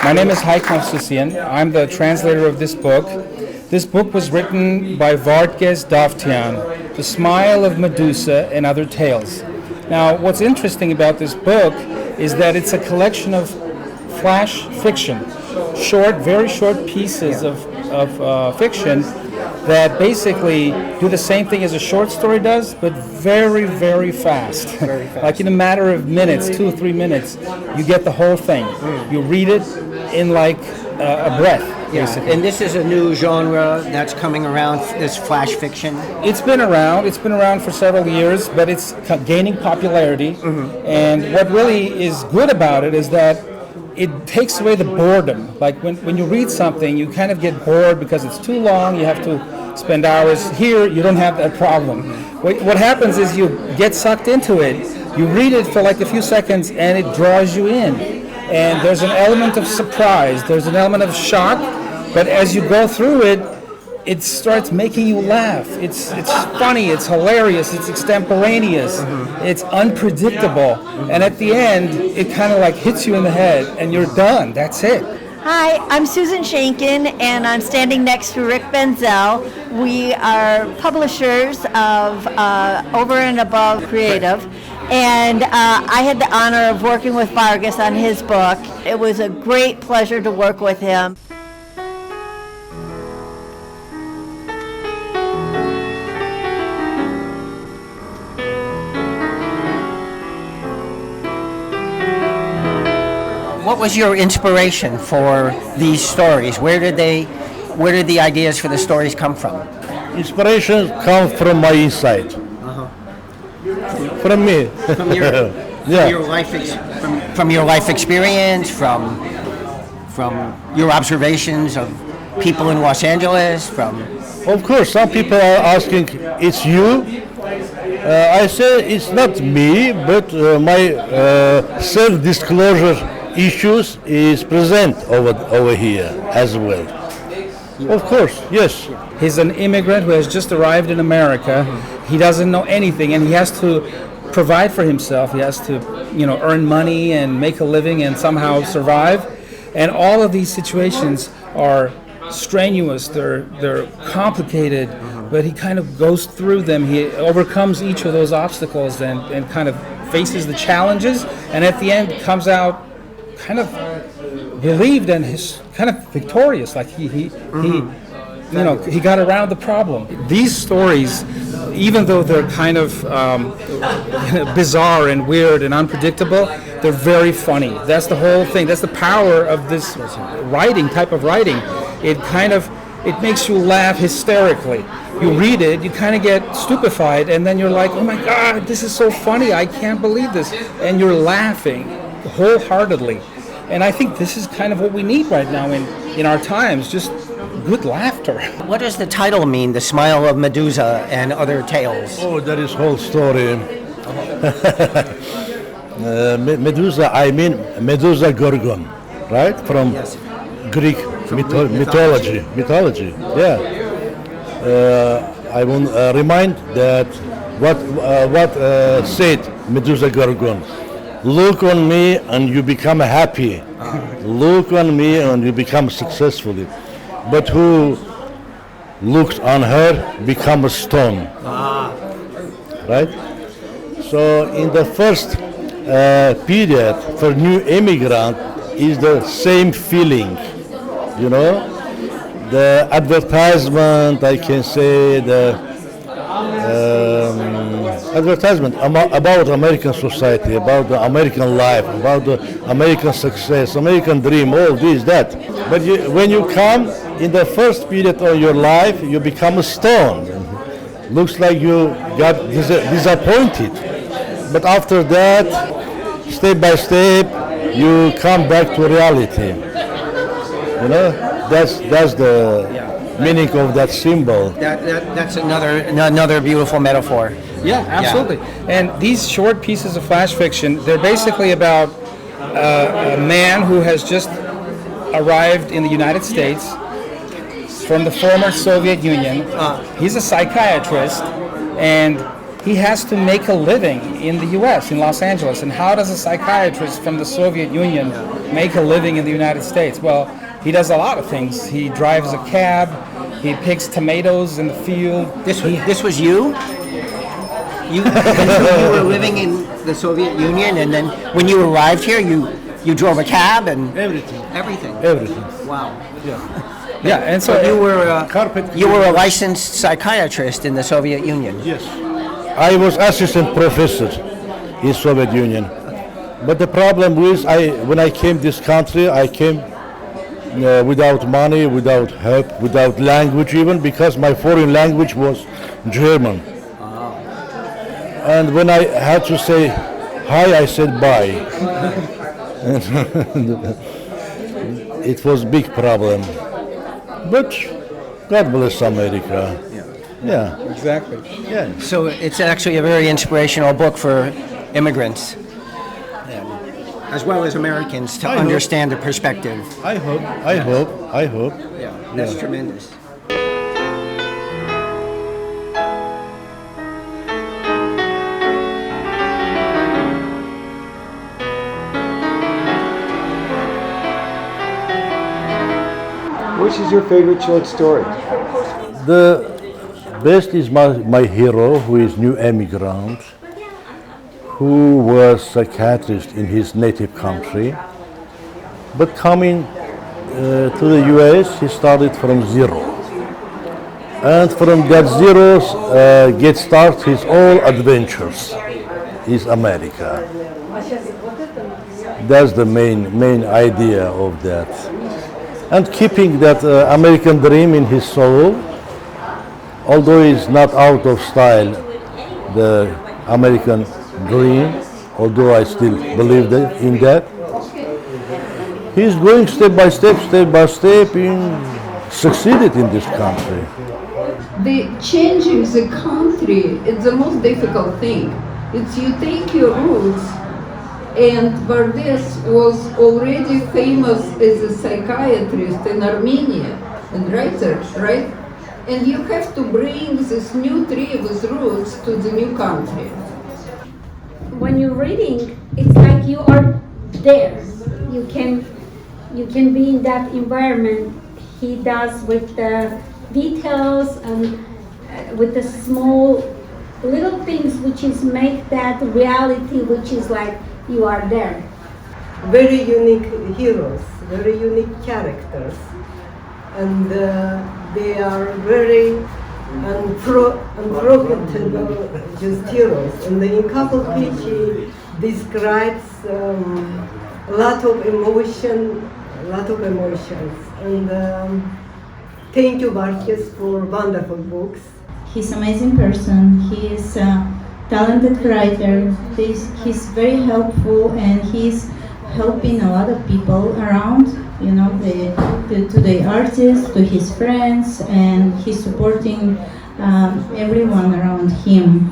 My name is Haik Mavsusian. I'm the translator of this book. This book was written by Vartges Davtyan, The Smile of Medusa and Other Tales. Now, what's interesting about this book is that it's a collection of flash fiction, very short pieces of fiction that basically do the same thing as a short story does, but very, very fast. Very fast. Like in a matter of minutes, 2 or 3 minutes, you get the whole thing. You read it in like a breath, basically. And this is a new genre that's coming around, this flash fiction? It's been around for several years, but it's gaining popularity. And what really is good about it is that it takes away the boredom. Like when you read something, you kind of get bored because it's too long, you have to spend hours. Here, you don't have that problem. What happens is you get sucked into it, you read it for like a few seconds, and it draws you in. And there's an element of surprise, there's an element of shock, but as you go through it, it starts making you laugh. It's funny, it's hilarious, it's extemporaneous, it's unpredictable, and at the end, it kind of like hits you in the head, and you're done. That's it. Hi, I'm Susan Shankin, and I'm standing next to Rick Benzel. We are publishers of Over and Above Creative, and I had the honor of working with Vargas on his book. It was a great pleasure to work with him. What was your inspiration for these stories? Where did the ideas for the stories come from? Inspiration comes from my inside. From me. From your life experience, from your observations of people in Los Angeles, from. Of course, some people are asking, "It's you?" I say it's not me, but my self-disclosure issues is present over here as well. Of course, yes. He's an immigrant who has just arrived in America. He doesn't know anything, and he has to provide for himself. He has to, earn money and make a living and somehow survive. And all of these situations are strenuous. They're complicated, but he kind of goes through them. He overcomes each of those obstacles and kind of faces the challenges, and at the end comes out kind of relieved and kind of victorious, like he got around the problem. These stories, even though they're kind of bizarre and weird and unpredictable, they're very funny. That's the whole thing. That's the power of this type of writing. It makes you laugh hysterically. You read it, you kind of get stupefied, and then you're like, oh my God, this is so funny, I can't believe this. And you're laughing wholeheartedly. And I think this is kind of what we need right now in our times, just good laughter. What does the title mean, The Smile of Medusa and Other Tales? Oh, that is whole story. Medusa, I mean Medusa Gorgon, right? From Greek mythology. Yeah. I will remind that what said Medusa Gorgon. Look on me and you become happy. Look on me and you become successful. But who looks on her become a stone. Right? So in the first period for new immigrant is the same feeling. The advertisement, I can say, the advertisement about American society, about the American life, about the American success, American dream, all this, that. But when you come in the first period of your life, you become a stone. Looks like you got disappointed. But after that, step by step, you come back to reality. That's the meaning of that symbol. That's another beautiful metaphor. Yeah, absolutely. Yeah. And these short pieces of flash fiction, they're basically about a man who has just arrived in the United States from the former Soviet Union. He's a psychiatrist, and he has to make a living in the U.S., in Los Angeles. And how does a psychiatrist from the Soviet Union make a living in the United States? Well, he does a lot of things. He drives a cab, he picks tomatoes in the field. This was you? You were living in the Soviet Union, and then when you arrived here, you drove a cab and Everything. everything. Everything. Wow. Yeah, and so You were a licensed psychiatrist in the Soviet Union. Yes. I was assistant professor in Soviet Union. But the problem was, when I came this country, I came without money, without help, without language even, because my foreign language was German. And when I had to say hi, I said bye. It was big problem. But God bless America. Yeah. exactly. Yeah. So it's actually a very inspirational book for immigrants, as well as Americans, to I hope. understand the perspective. I hope. Yeah, that's tremendous. Which is your favorite short story? The best is my hero, who is new emigrant, who was psychiatrist in his native country, but coming to the US, he started from zero. And from that zero, get start his all adventures is America. That's the main idea of that. And keeping that American dream in his soul, although he's not out of style, the American dream, although I still believe in that, he's going step by step, succeeded in this country. The changing the country is the most difficult thing. It's you take your roots, and Vardes was already famous as a psychiatrist in Armenia and writer, right? And you have to bring this new tree with roots to the new country. When you're reading, it's like you are there. You can be in that environment. He does with the details and with the small little things which is make that reality, which is like you are there. Very unique heroes, very unique characters, and they are very unforgettable just heroes. And in couple page he describes a lot of emotions. And thank you, Varkes, for wonderful books. He's an amazing person. He is a talented writer. He's very helpful, and he's helping a lot of people around, you know, to the artists, to his friends, and he's supporting everyone around him.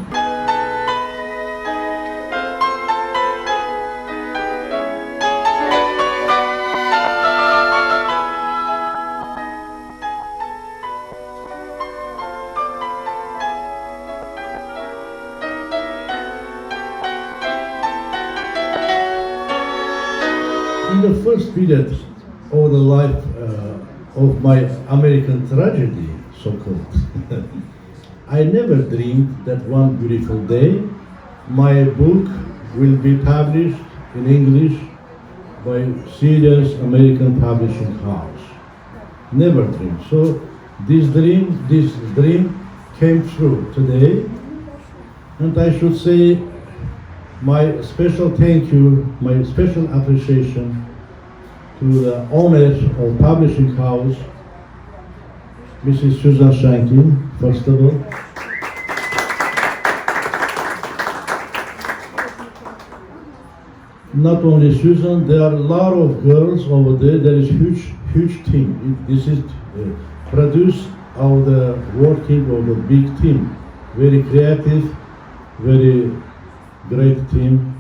In the first period of the life of my American tragedy, so-called, I never dreamed that one beautiful day my book will be published in English by serious American publishing house. Never dreamed. So this dream came true today, and I should say my special thank you, my special appreciation to the owner of publishing house, Mrs. Susan Shankin, first of all. Not only Susan, there are a lot of girls over there. There is huge team. This is produced of the working of the big team. Very creative, very great team.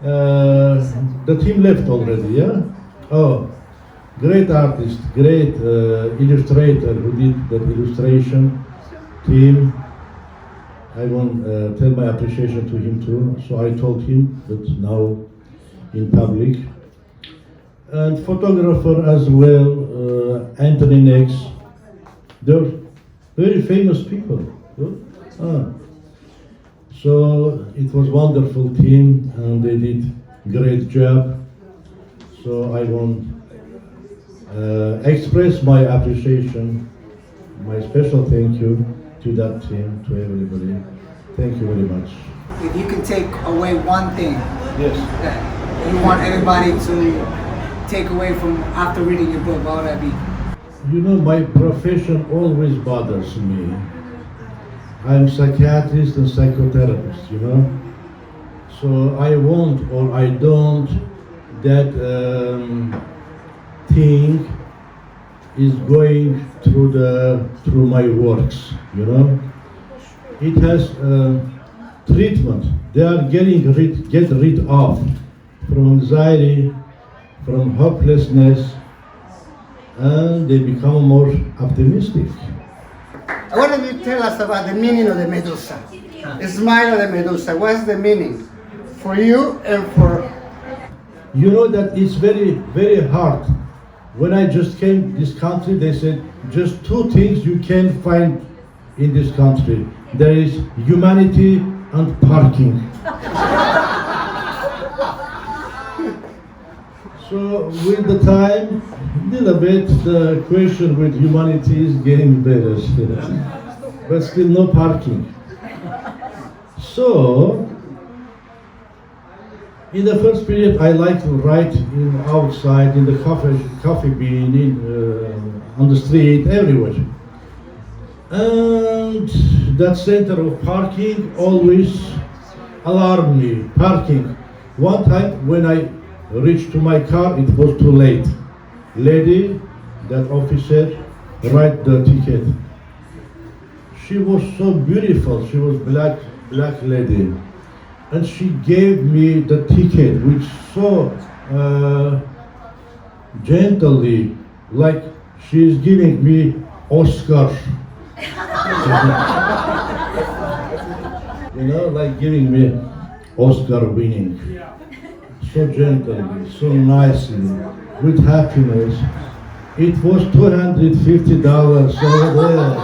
The team left already, yeah? Oh, great artist, great illustrator who did that illustration team. I want tell my appreciation to him too. So I told him that now in public. And photographer as well, Anthony Nex. They're very famous people. So it was wonderful team and they did great job. So I want express my appreciation, my special thank you to that team, to everybody. Thank you very much. If you could take away one thing Yes. that you want everybody to take away from after reading your book, what would that be? You know, my profession always bothers me. I'm psychiatrist and psychotherapist, you know. So I want or I don't that thing is going through my works, you know. It has treatment. They are get rid of from anxiety, from hopelessness, and they become more optimistic. What do you tell us about the meaning of the Medusa? The smile of the Medusa. What's the meaning for you and for? You know that it's very, very hard. When I just came to this country, they said just two things you can find in this country. There is humanity and parking. So with the time, little bit the question with humanity is getting better, but still no parking. So in the first period, I like to write outside, in the coffee bean, on the street, everywhere. And that center of parking always alarmed me. Parking. One time when I reached to my car, it was too late. Lady, that officer, write the ticket. She was so beautiful. She was black lady. And she gave me the ticket, which so gently, like she's giving me Oscar. You know, like giving me Oscar winning. So gently, so nicely, with happiness. It was $250 over there.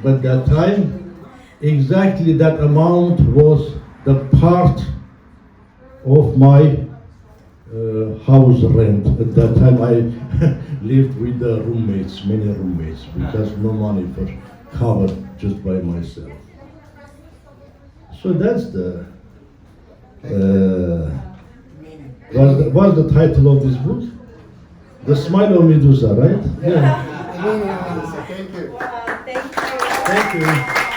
But that time, exactly that amount was the part of my house rent. At that time I lived with the roommates, many roommates, because no money for cover just by myself. So that's the what's the title of this book? The Smile of Medusa, right? Yeah. Thank you. Thank you.